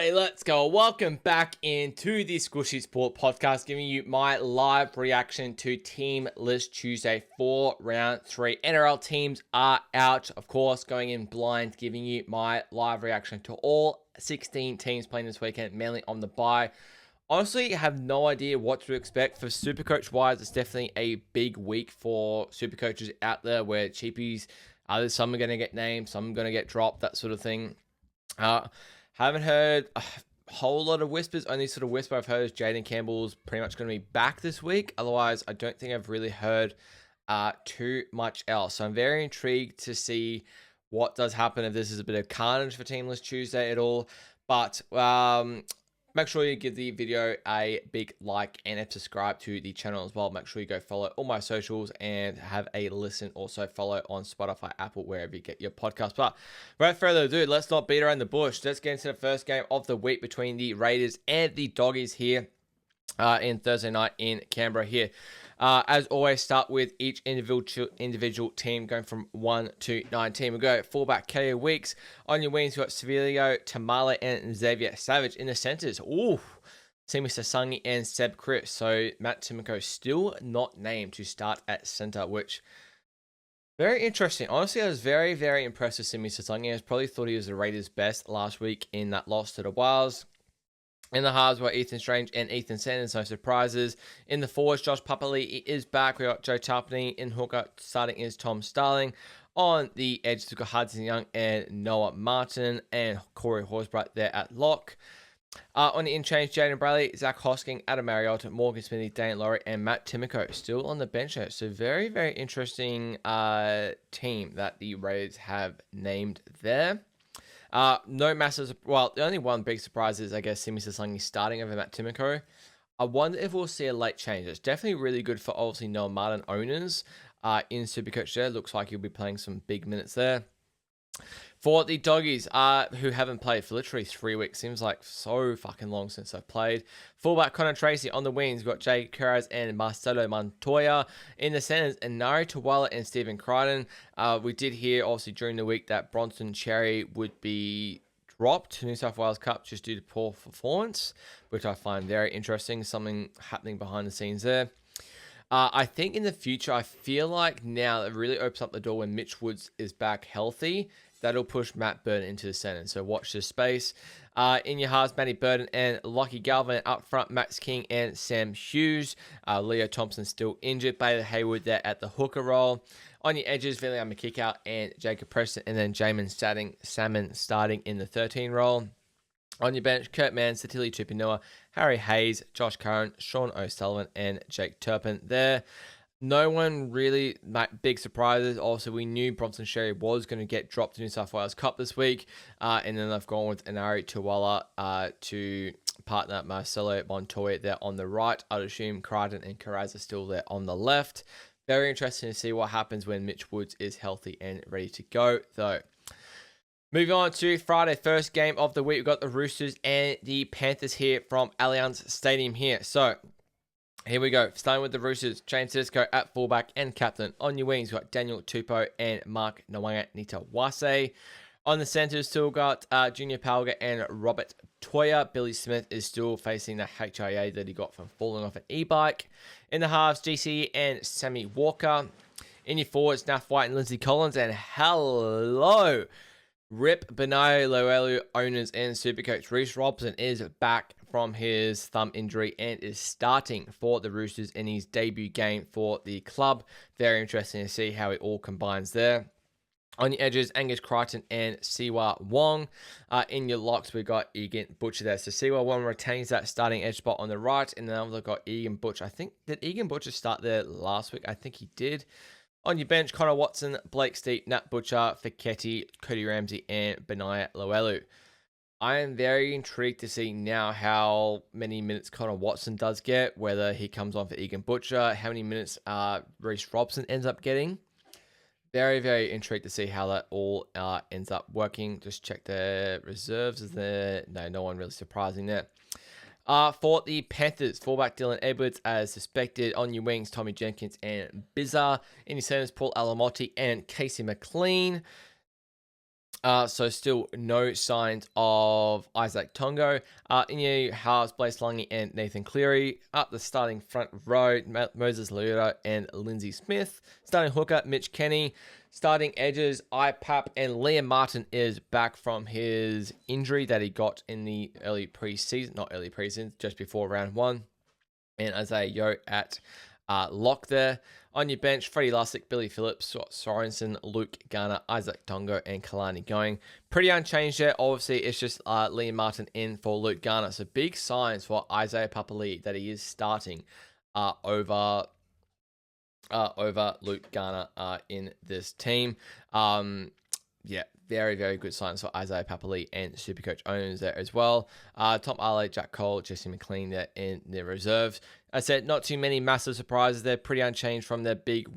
Alrighty, let's go. Welcome back into the Skooshi Sport Podcast, giving you my live reaction to Team List Tuesday for Round 3. NRL teams are out, of course, going in blind, giving you my live reaction to all 16 teams playing this weekend, mainly on the bye. Honestly, I have no idea what to expect. For Supercoach-wise, it's definitely a big week for Supercoaches out there where cheapies, some are going to get named, some are going to get dropped, that sort of thing. Haven't heard a whole lot of whispers. Only sort of whisper I've heard is Jaden Campbell's pretty much going to be back this week. Otherwise, I don't think I've really heard too much else. So I'm very intrigued to see what does happen if this is a bit of carnage for Team List Tuesday at all. But make sure you give the video a big like and subscribe to the channel as well. Make sure you go follow all my socials and have a listen. Also follow on Spotify, Apple, wherever you get your podcast. But without further ado, let's not beat around the bush. Let's get into the first game of the week between the Raiders and the Doggies here in Thursday night in Canberra here. As always, start with each individual team going from 1 to 19. We'll go fullback KO Weeks. On your wings, you've got Sevilio, Tamale, and Xavier Savage. In the centres, Simi Sasangi and Seb Chris. So Matt Timoko still not named to start at centre, which very interesting. Honestly, I was very, very impressed with Simi Sasangi. I probably thought he was the Raiders' best last week in that loss to the Wales. In the halves were Ethan Strange and Ethan Sanders, no surprises. In the forwards, Josh Papali is back. We got Joe Tarpany. In hooker, starting is Tom Starling. On the edge, we've got Hudson Young and Noah Martin and Corey Horsbright there at lock. On the in-change, Jaden Bradley, Zach Hosking, Adam Mariota, Morgan Smithy, Dane Laurie, and Matt Timoko still on the bench here. So very, very interesting team that the Raiders have named there. No massive, well, the only one big surprise is, I guess, Simi Sasangi starting over Matt Timoko. I wonder if we'll see a late change. It's definitely really good for, obviously, Noah Martin owners in Supercoach there. Looks like he'll be playing some big minutes there. For the Doggies, who haven't played for literally 3 weeks, seems like so fucking long since I've played. Fullback Connor Tracy on the wings. We've got Jay Carras and Marcelo Montoya. In the centers, Nari Tawala and Stephen Crichton. We did hear, obviously, during the week that Bronson Cherry would be dropped to New South Wales Cup just due to poor performance, which I find very interesting. Something happening behind the scenes there. I think in the future, I feel like now it really opens up the door when Mitch Woods is back healthy. That'll push Matt Burton into the center. So watch this space. In your halves, Matty Burton and Lockie Galvin. Up front, Max King and Sam Hughes. Leo Thompson still injured. Bailey Haywood there at the hooker role. On your edges, Viliam McKickout and Jacob Preston. And then Jamin Salmon starting in the 13 role. On your bench, Kurt Mann, Satili Tupinoa, Harry Hayes, Josh Curran, Sean O'Sullivan, and Jake Turpin there. No one really big surprises. Also, we knew Bronson Sherry was going to get dropped to New South Wales Cup this week. And then they've gone with Nari Tawala to partner Marcelo Montoya there on the right. I'd assume Crichton and Carras are still there on the left. Very interesting to see what happens when Mitch Woods is healthy and ready to go, though. Moving on to Friday, first game of the week. We've got the Roosters and the Panthers here from Allianz Stadium here. So, here we go. Starting with the Roosters, James Tedesco at fullback and captain. On your wings, we've got Daniel Tupou and Mark Nwanga Nitawase. On the centres, still got Junior Palga and Robert Toya. Billy Smith is still facing the HIA that he got from falling off an e-bike. In the halves, GC and Sammy Walker. In your forwards, Nath White and Lindsay Collins. And hello, Rip Benai Loelu owners and Supercoach. Reece Robson is back from his thumb injury and is starting for the Roosters in his debut game for the club. Very interesting to see how it all combines there. On your edges, Angus Crichton and Siwa Wong. In your locks, we've got Egan Butcher there. So Siwa Wong retains that starting edge spot on the right. And then we've got Egan Butcher. I think, did Egan Butcher start there last week? I think he did. On your bench, Connor Watson, Blake Steep, Nat Butcher, Fiketti, Cody Ramsey, and Benaya Loelu. I am very intrigued to see now how many minutes Connor Watson does get, whether he comes on for Egan Butcher, how many minutes Reece Robson ends up getting. Very, very intrigued to see how that all ends up working. Just check the reserves. Is there? No one really surprising there. For the Panthers, fullback Dylan Edwards as suspected. On your wings, Tommy Jenkins and Bizarre. In your centers, Paul Alamotti and Casey McLean. So still no signs of Isaac Tongo. In your halves, Blaze Lungy and Nathan Cleary. Up the starting front row, Moses Leota and Lindsay Smith. Starting hooker, Mitch Kenny. Starting edges, IPAP and Liam Martin is back from his injury that he got in the not early preseason, just before round 1. And Isaiah Yo at lock there. On your bench, Freddie Lussick, Billy Phillips, Scott Sorensen, Luke Garner, Isaac Tongo, and Kalani going. Pretty unchanged there. Obviously, it's just Liam Martin in for Luke Garner. So big signs for Isaiah Papali'i that he is starting over Luke Garner in this team. Yeah, very, very good signs for Isaiah Papali'i and Supercoach owners there as well. Tom Ale, Jack Cole, Jesse McLean there in their reserves. I said not too many massive surprises. They're pretty unchanged from their big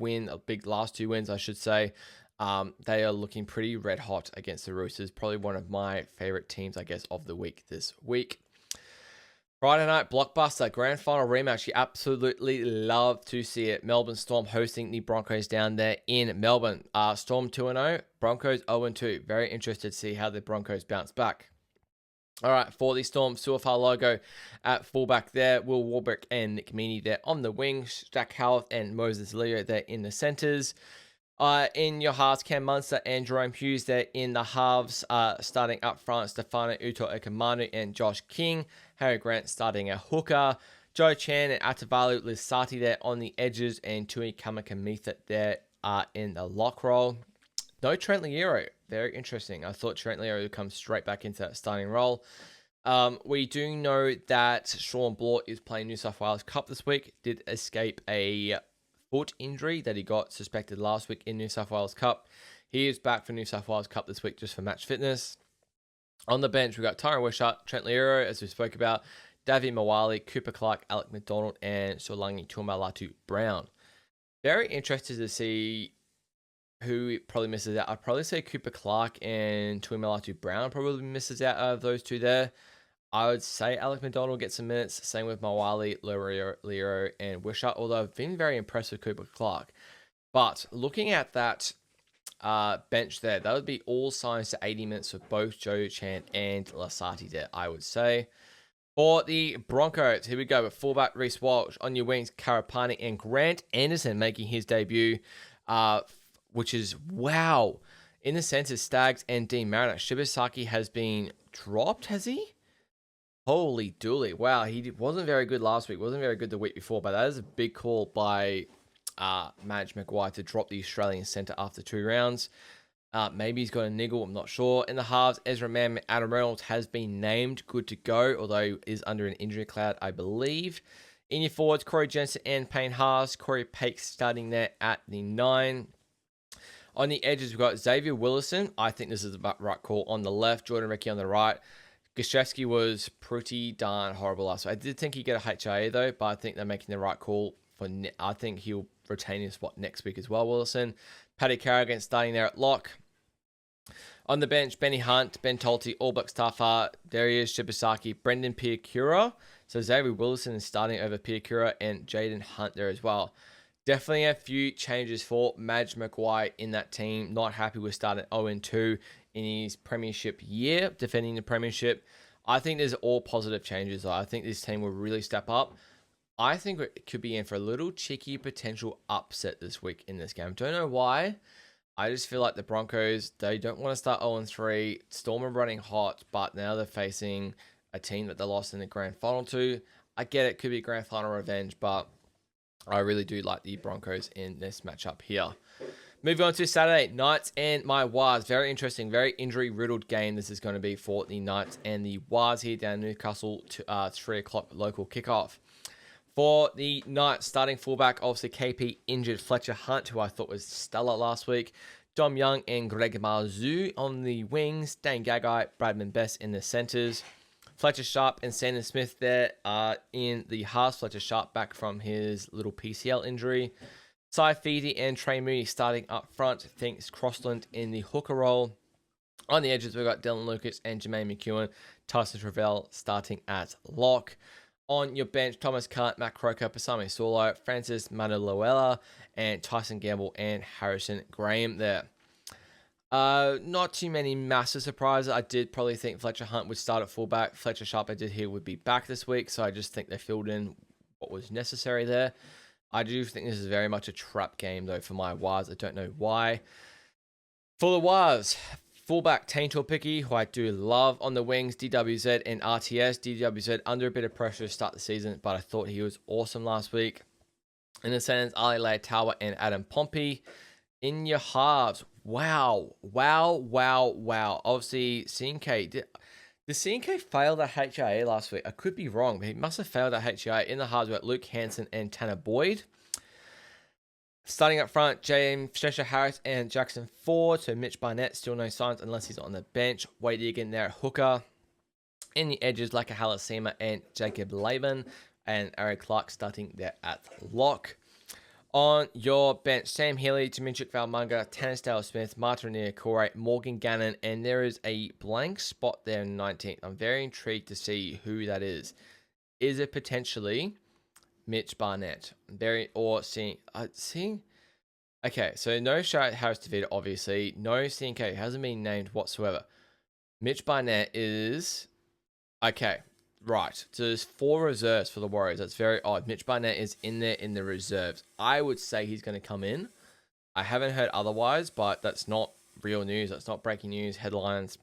last 2 wins, I should say. They are looking pretty red hot against the Roosters. Probably one of my favorite teams, I guess, of the week this week. Friday night blockbuster grand final rematch. You absolutely love to see it. Melbourne Storm hosting the Broncos down there in Melbourne. Storm 2-0, Broncos 0-2. Very interested to see how the Broncos bounce back. All right, for the Storm, Suafar Logo at fullback there. Will Warbrick and Nick Meaney there on the wings. Jack Howarth and Moses Leo there in the centres. In your halves, Cam Munster and Jerome Hughes there in the halves. Starting up front, Stefano Uto-Okamanu and Josh King. Harry Grant starting a hooker. Joe Chan and Atavalu Lisati there on the edges. And Tui Kamikamica there in the lock role. No Trent Liero. Very interesting. I thought Trent Liero would come straight back into that starting role. We do know that Sean Blore is playing New South Wales Cup this week. Did escape a foot injury that he got suspected last week in New South Wales Cup. He is back for New South Wales Cup this week just for match fitness. On the bench, we've got Tyron Wishart, Trent Liero, as we spoke about, Davy Mawali, Cooper Clark, Alec McDonald, and Solangi Tumalatu Brown. Very interested to see who probably misses out. I'd probably say Cooper Clark and Tumalatu Brown probably misses out of those two there. I would say Alec McDonald gets some minutes. Same with Mawali, Leo, and Wishart, although I've been very impressed with Cooper Clark. But looking at that bench there, that would be all signs to 80 minutes for both Joe Chan and Lasati there, I would say. For the Broncos, here we go with fullback Reece Walsh. On your wings, Karapani and Grant Anderson making his debut, which is wow. In the centers, Staggs and Dean Mariner. Shibasaki has been dropped, has he? Holy dooly. Wow, he wasn't very good last week. Wasn't very good the week before, but that is a big call by Madge McGuire to drop the Australian centre after 2 rounds. Maybe he's got a niggle, I'm not sure. In the halves, Ezra Mann, Adam Reynolds has been named good to go, although is under an injury cloud, I believe. In your forwards, Corey Jensen and Payne Haas. Corey Paix starting there at the 9. On the edges, we've got Xavier Willison. I think this is the right call on the left. Jordan Recchi on the right. Gashevsky was pretty darn horrible last week. I did think he'd get a HIA though, but I think they're making the right call. I think he'll retain his spot next week as well, Willison. Paddy Carrigan starting there at lock. On the bench, Benny Hunt, Ben Tolte, All Black Staffar, Darius Shibasaki, Brendan Piakura. So Xavier Willison is starting over Piakura and Jaden Hunt there as well. Definitely a few changes for Madge McGuire in that team. Not happy with starting 0-2 in his premiership year, defending the premiership. I think there's all positive changes. I think this team will really step up. I think it could be in for a little cheeky potential upset this week in this game. Don't know why. I just feel like the Broncos, they don't want to start 0-3. Storm are running hot, but now they're facing a team that they lost in the grand final to. I get it, could be grand final revenge, but I really do like the Broncos in this matchup here. Moving on to Saturday, Knights and my Wars. Very interesting, very injury-riddled game this is going to be for the Knights and the Wars here down in Newcastle to 3 o'clock local kickoff. For the Knights, starting fullback, obviously KP injured Fletcher Hunt, who I thought was stellar last week. Dom Young and Greg Marzu on the wings. Dane Gagai, Bradman Best in the centres. Fletcher Sharp and Sandon Smith there in the halves. Fletcher Sharp back from his little PCL injury. Cy Feedy and Trey Mooney starting up front. Thinks Crossland in the hooker role. On the edges, we've got Dylan Lucas and Jermaine McEwen. Tyson Travell starting at lock. On your bench, Thomas Kant, Matt Croker, Pasami Solo, Francis Manuela, and Tyson Gamble and Harrison Graham there. Not too many massive surprises. I did probably think Fletcher Hunt would start at fullback. Fletcher Sharp, I did hear, would be back this week, so I just think they filled in what was necessary there. I do think this is very much a trap game, though, for my Waz. I don't know why. For the Waz, fullback Taintor Picky, who I do love on the wings, DWZ and RTS. DWZ under a bit of pressure to start the season, but I thought he was awesome last week. In the centers, Ali Leitawa and Adam Pompey. In your halves, wow. Obviously, CNK, did CNK fail at HIA last week? I could be wrong, but he must have failed at HIA. In the halves, we got Luke Hansen and Tanner Boyd. Starting up front, James Cheshire Harris and Jackson Ford. So Mitch Barnett, still no signs unless he's on the bench. Wade Egan there at hooker. In the edges, Laka Halasima and Jacob Laban. And Eric Clark starting there at lock. On your bench, Sam Healy, Dimitri Valmunga, Tanisdale Smith, Martin Niokore, Morgan Gannon, and there is a blank spot there in 19th. I'm very intrigued to see who that is. Is it potentially Mitch Barnett? Okay, so no Harris DeVito, obviously. No CNK, hasn't been named whatsoever. Mitch Barnett is... Okay, right. So there's 4 reserves for the Warriors. That's very odd. Mitch Barnett is in there in the reserves. I would say he's going to come in. I haven't heard otherwise, but that's not real news. That's not breaking news, headlines.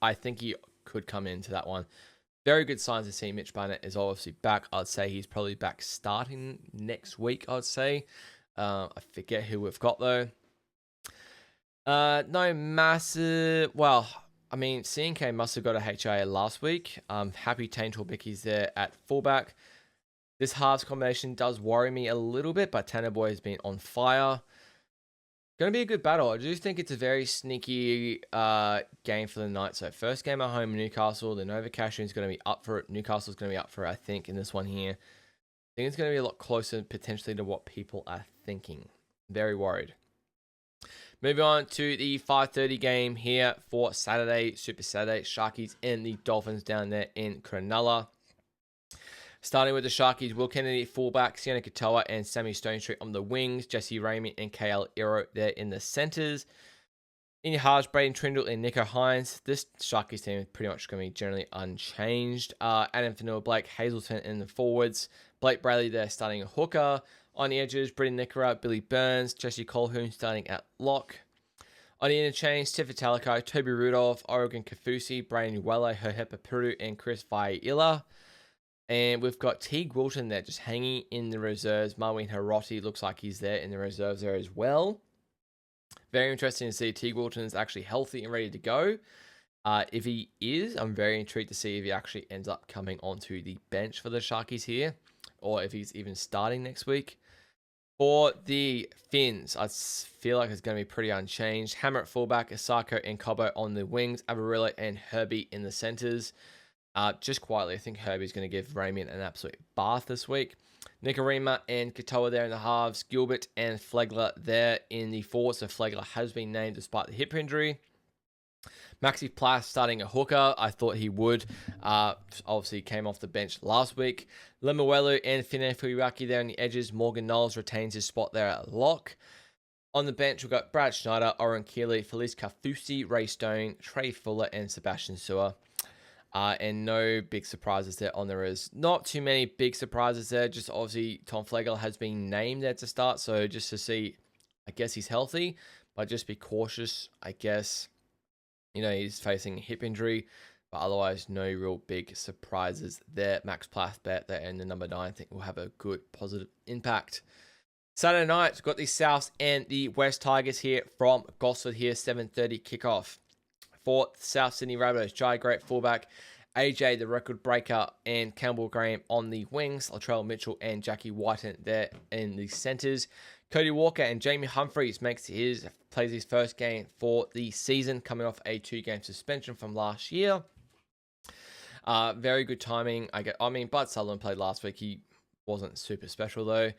I think he could come into that one. Very good signs to see Mitch Barnett is obviously back. I'd say he's probably back starting next week, I'd say. I forget who we've got, though. No massive... Well... I mean, CNK must have got a HIA last week. Happy Taintor Bicky's there at fullback. This halves combination does worry me a little bit, but Tanner Boy has been on fire. Going to be a good battle. I do think it's a very sneaky game for the night. So first game at home, Newcastle. The Nova Cashew is going to be up for it. Newcastle's going to be up for it, I think, in this one here. I think it's going to be a lot closer potentially to what people are thinking. Very worried. Moving on to the 5:30 game here for Saturday, Super Saturday. Sharkies and the Dolphins down there in Cronulla. Starting with the Sharkies, Will Kennedy fullback, Sienna Katoa and Sammy Stonestreet on the wings, Jesse Ramey and KL Iro there in the centers. In your halves, Braden Trindle and Nico Hines. This Sharkies team is pretty much going to be generally unchanged. Adam Fanua Blake, Hazelton in the forwards. Blake Bradley there starting a hooker. On the edges, Britton Nickera, Billy Burns, Jesse Colhoun starting at lock. On the interchange, Tifa Talakai, Toby Rudolph, Oregon Kafusi, Brian Uwele, Herhepa Piru, and Chris Vaiila. And we've got Teague Wilton there just hanging in the reserves. Marwin Hiroti looks like he's there in the reserves there as well. Very interesting to see Teague Wilton is actually healthy and ready to go. If he is, I'm very intrigued to see if he actually ends up coming onto the bench for the Sharkies here, or if he's even starting next week. For the Finns, I feel like it's going to be pretty unchanged. Hammer at fullback, Asako and Cobo on the wings, Avarillo and Herbie in the centers. Just quietly, I think Herbie's going to give Ramian an absolute bath this week. Nikarima and Katoa there in the halves. Gilbert and Flegler there in the forwards. So Flegler has been named despite the hip injury. Maxi Plath starting a hooker. I thought he would. Obviously came off the bench last week. Lemuelu and Fine Fuyuaki there on the edges. Morgan Knowles retains his spot there at lock. On the bench, we've got Brad Schneider, Oren Keeley, Felice Kafusi, Ray Stone, Trey Fuller, and Sebastian Sewer. And no big surprises there on there is. Not too many big surprises there. Just obviously Tom Flegler has been named there to start. So just to see, I guess he's healthy. But just be cautious, I guess. You know, he's facing a hip injury. But otherwise, no real big surprises there. Max Plath bet there and the number 9, I think will have a good positive impact. Saturday night, we've got the Souths and the West Tigers here from Gosford here, 7:30 kickoff. For South Sydney Rabbitohs, Jai Great fullback, AJ the record breaker, and Campbell Graham on the wings, Latrell Mitchell and Jackie Whiten there in the centres. Cody Walker and Jamie Humphries plays his first game for the season, coming off a 2-game suspension from last year. Very good timing. Bud Sutherland played last week. He wasn't super special though.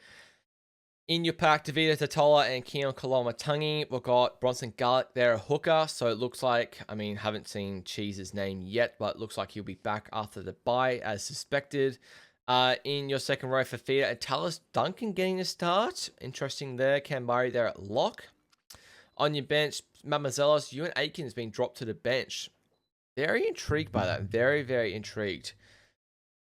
In your pack, Davida Tatola and Keon Kolomatangi. We've got Bronson Garlick there, a hooker. So it looks like, haven't seen Cheese's name yet, but it looks like he'll be back after the bye as suspected. In your second row, Fafita and Tallis Duncan getting a start. Interesting there. Cam Murray there at lock. On your bench, Mamazelos, Ewan Aitken's been dropped to the bench. Very intrigued by that. Very, very intrigued.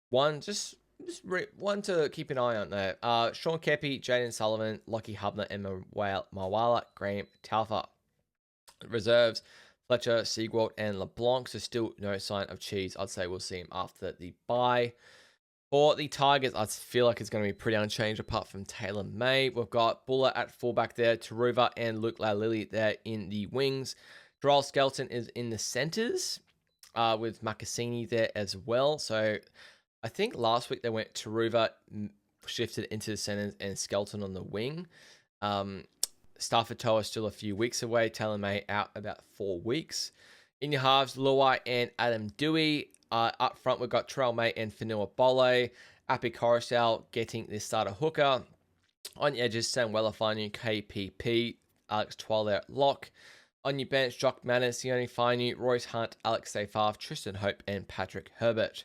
One to keep an eye on there. Sean Kepi, Jaden Sullivan, Lockie Hubner, and Mawala Graham Talfa. Reserves, Fletcher, Siegwald, and LeBlanc. So still no sign of Cheese. I'd say we'll see him after the bye. For the Tigers, I feel like it's going to be pretty unchanged apart from Taylor May. We've got Buller at fullback there, Taruva and Luke Laulili there in the wings. Joel Skelton is in the centres with Makassini there as well. So I think last week they went Taruva, shifted into the centres, and Skelton on the wing. Stafford Toa still a few weeks away. Taylor May out about 4 weeks. In your halves, Luai and Adam Dewey. Up front, we've got Terrell May and Fanua Bole. Api Coruscant getting the starter hooker. On your edges, Sam Welafanu, KPP, Alex Twal there at lock. On your bench, Jock Manus, Sione Fainu, Royce Hunt, Alex Seyfarth, Tristan Hope, and Patrick Herbert.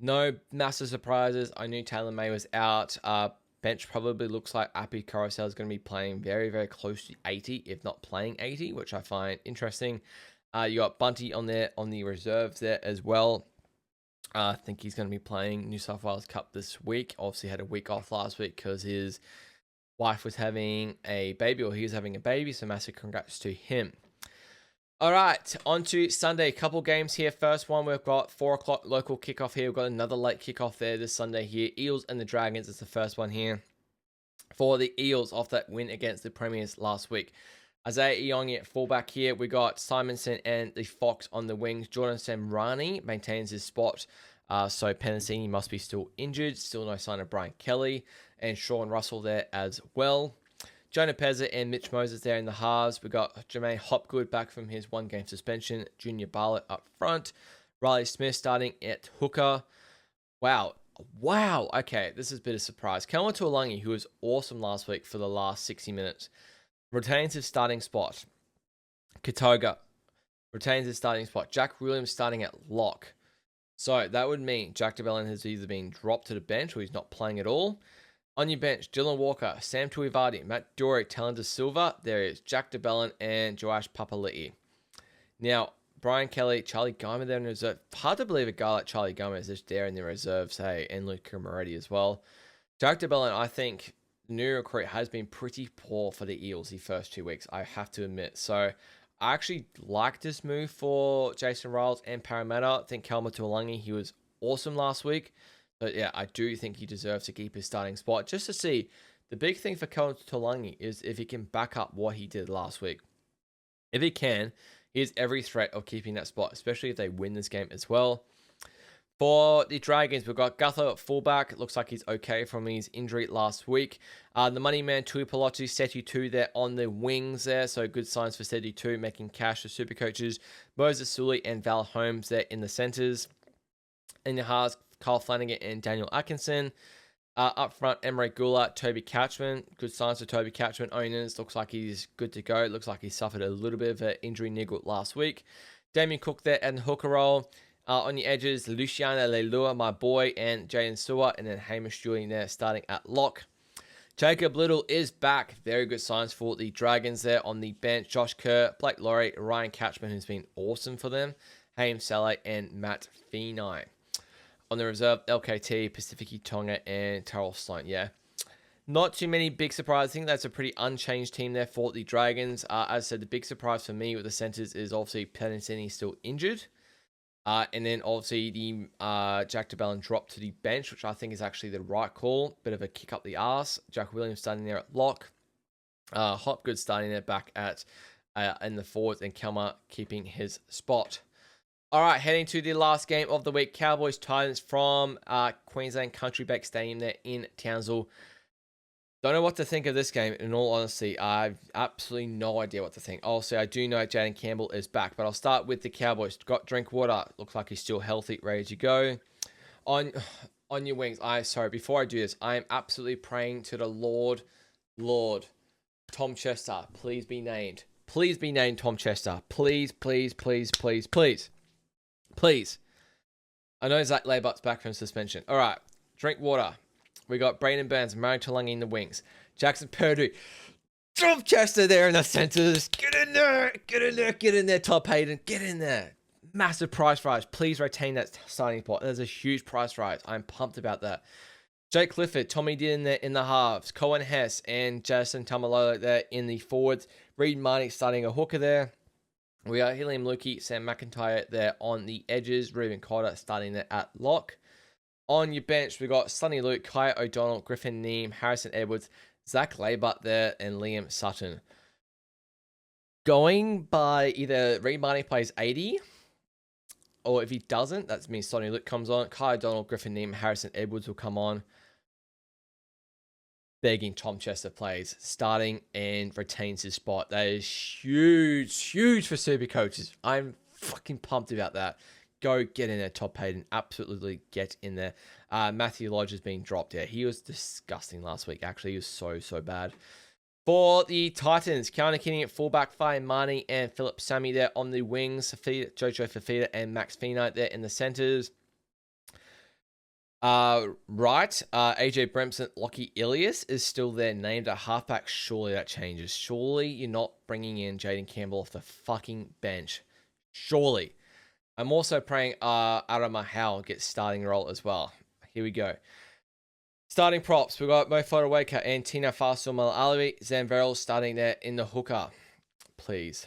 No massive surprises. I knew Taylor May was out. Bench probably looks like Api Coruscant is going to be playing very, very close to 80, if not playing 80, which I find interesting. You got Bunty on there on the reserves there as well. I think he's going to be playing New South Wales Cup this week. Obviously had a week off last week because his wife was having a baby, or he was having a baby. So massive congrats to him. All right, on to Sunday. Couple games here. First one, we've got 4 o'clock local kickoff here. We've got another late kickoff there this Sunday here. Eels and the Dragons is the first one here. For the Eels off that win against the Premiers last week. Isaiah Iongi at fullback here. We got Simonson and the Fox on the wings. Jordan Samrani maintains his spot. So Penasini must be still injured. Still no sign of Brian Kelly. And Sean Russell there as well. Jonah Pezza and Mitch Moses there in the halves. We got Jermaine Hopgood back from his 1-game suspension. Junior Barlett up front. Riley Smith starting at hooker. Wow. Okay, this is a bit of a surprise. Kelma Tuolangi, who was awesome last week for the last 60 minutes, retains his starting spot. Katoga retains his starting spot. Jack Williams starting at lock. So that would mean Jack DeBellin has either been dropped to the bench or he's not playing at all. On your bench, Dylan Walker, Sam Tuivadi, Matt Dory, Talon Silva. There is Jack DeBellin and Joash Papali'i. Now, Brian Kelly, Charlie Guyman there in reserve. Hard to believe a guy like Charlie Guyman is just there in the reserves, hey, and Luca Moretti as well. Jack DeBellin, I think the new recruit has been pretty poor for the Eels the first 2 weeks, I have to admit. So I actually like this move for Jason Riles and Parramatta. I think Kelma Tuolangi, he was awesome last week. But yeah, I do think he deserves to keep his starting spot. Just to see, the big thing for Kelma Tuolangi is if he can back up what he did last week. If he can, he has every threat of keeping that spot, especially if they win this game as well. For the Dragons, we've got Gutho at fullback. It looks like he's okay from his injury last week. The money man, Tui Palocci, Setu 2 there on the wings there. So good signs for Setu 2, making cash for super coaches. Moses Sully and Val Holmes there in the centres. In the halves, Kyle Flanagan and Daniel Atkinson. Up front, Emery Gula, Toby Catchman. Good signs for Toby Catchman owners. Looks like he's good to go. Looks like he suffered a little bit of an injury niggle last week. Damien Cook there and hooker role. On the edges, Luciana Leilua, my boy, and Jaden Stewart. And then Hamish Julian there starting at lock. Jacob Little is back. Very good signs for the Dragons there on the bench. Josh Kerr, Blake Laurie, Ryan Catchman, who's been awesome for them. Haim Saleh and Matt Feeney. On the reserve, LKT, Pacifici Tonga, and Terrell Sloan. Yeah, not too many big surprises. I think that's a pretty unchanged team there for the Dragons. As I said, the big surprise for me with the centres is obviously Penasini still injured. And then obviously the Jack DeBellin dropped to the bench, which I think is actually the right call. Bit of a kick up the arse. Jack Williams starting there at lock. Hopgood starting there back at in the forwards, and Kelma keeping his spot. All right, heading to the last game of the week. Cowboys Titans from Queensland Country Bank Stadium there in Townsville. Don't know what to think of this game, in all honesty. I've absolutely no idea what to think. Also, I do know Jaden Campbell is back, but I'll start with the Cowboys. Got Drinkwater. Looks like he's still healthy, ready to go. On your wings, before I do this, I am absolutely praying to the Lord, Tom Chester, please be named. Please be named Tom Chester. Please. I know Zach Laybutt's back from suspension. All right, Drinkwater. We got Braden Burns, Murray Talangi in the wings. Jackson Purdue. Tom Chester there in the centers. Get in there. Get in there. Get in there, Top Hayden. Get in there. Massive price rise. Please retain that starting spot. There's a huge price rise. I'm pumped about that. Jake Clifford, Tommy Dean there in the halves. Cohen Hess and Jason Tamalolo there in the forwards. Reed Marnie starting a hooker there. We got Helium Lukey, Sam McIntyre there on the edges. Reuben Cotter starting there at lock. On your bench, we got Sonny Luke, Kai O'Donnell, Griffin Neem, Harrison Edwards, Zach Laybut there, and Liam Sutton. Going by either Reed Marnie plays 80, or if he doesn't, that means Sonny Luke comes on. Kai O'Donnell, Griffin Neem, Harrison Edwards will come on. Begging Tom Chester plays, starting and retains his spot. That is huge, huge for super coaches. I'm fucking pumped about that. Go get in there, Top Hayden. Absolutely get in there. Matthew Lodge has been dropped here. He was disgusting last week. Actually, he was so bad. For the Titans, Keanu Kinney at fullback, Fine Marnie and Philip Sammy there on the wings. Jojo Fafita and Max Fino there in the centers. AJ Bremson, Lockie Ilias is still there, named a halfback. Surely that changes. Surely you're not bringing in Jaden Campbell off the fucking bench. Surely. I'm also praying Arama Howell gets starting role as well. Here we go. Starting props. We've got Mo Fodawaker and Tina Fasil Malalawi. Zanverl starting there in the hooker. Please.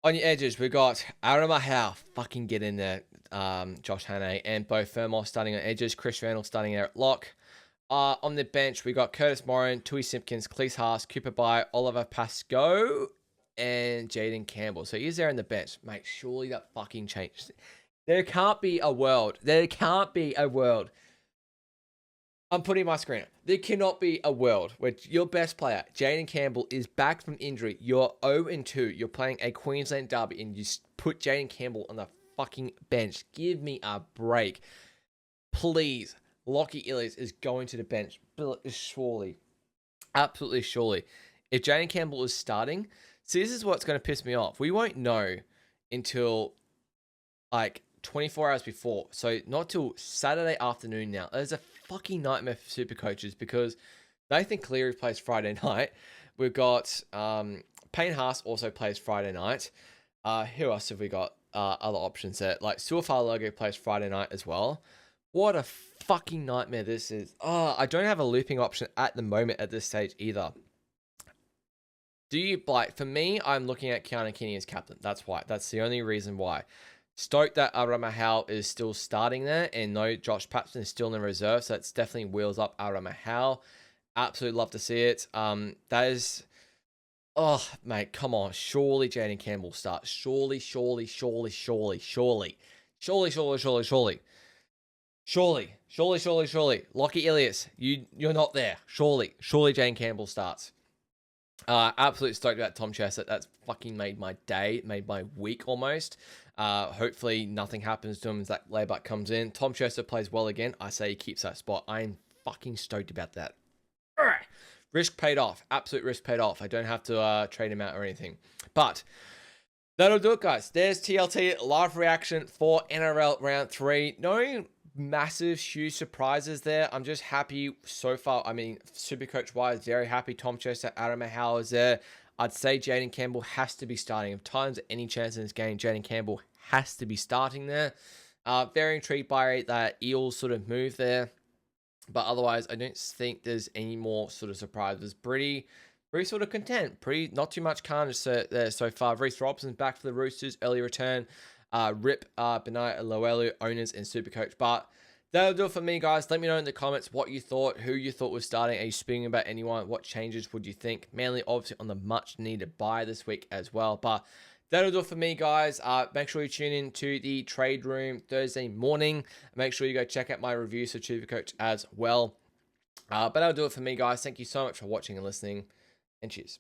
On your edges, we've got Arama Howell. Fucking get in there. Josh Hannay and Bo Fermor starting on edges. Chris Randall starting there at lock. On the bench, we got Curtis Moran, Tui Simpkins, Cleese Haas, Cooper Bai, Oliver Pascoe, and Jaden Campbell. So he's there in the bench. Mate, surely that fucking changed. There can't be a world. I'm putting my screen up. There cannot be a world where your best player, Jaden Campbell, is back from injury. You're 0-2. You're playing a Queensland derby and you put Jaden Campbell on the fucking bench. Give me a break. Please. Lockie Ilias is going to the bench. Surely. Absolutely surely. If Jaden Campbell is starting, see, this is what's going to piss me off. We won't know until like 24 hours before. So not till Saturday afternoon now. That is a fucking nightmare for super coaches because Nathan Cleary plays Friday night. We've got Payne Haas also plays Friday night. Who else have we got? Other options there. Like Suafar Logo plays Friday night as well. What a fucking nightmare this is. I don't have a looping option at the moment at this stage either. Do you, like, for me, I'm looking at Keanu Kinney as captain. That's why. That's the only reason why. Stoked that Arama Howell is still starting there, and no, Josh Patson is still in reserve, so that's definitely wheels up Arama Howell. Absolutely love to see it. That is, oh, mate, come on. Surely Jaden Campbell starts. Surely. Lockie Ilias, you're not there. Surely Jaden Campbell starts. Absolutely stoked about Tom Chester. That's fucking made my day, made my week almost. Hopefully nothing happens to him as that layback comes in. Tom Chester plays well again. I say he keeps that spot. I'm fucking stoked about that. Risk paid off. Absolute risk paid off. I don't have to trade him out or anything. But that'll do it, guys. There's TLT live reaction for NRL round 3. No massive, huge surprises there. I'm just happy so far. I mean, Supercoach wise, very happy. Tom Chester, Adam Howe is there. I'd say Jaden Campbell has to be starting. If Titans any chance in this game, Jaden Campbell has to be starting there. Very intrigued by that Eels sort of move there. But otherwise, I don't think there's any more sort of surprises. Pretty sort of content. Not too much carnage there so far. Reece Robson's back for the Roosters. Early return. Rip Benai Loelu, owners and Supercoach. But that'll do it for me, guys. Let me know in the comments what you thought, who you thought was starting. Are you speaking about anyone? What changes would you think? Mainly, obviously, on the much needed buy this week as well. But that'll do it for me, guys. Make sure you tune in to the trade room Thursday morning. Make sure you go check out my reviews for Supercoach as well. But that'll do it for me, guys. Thank you so much for watching and listening. And cheers.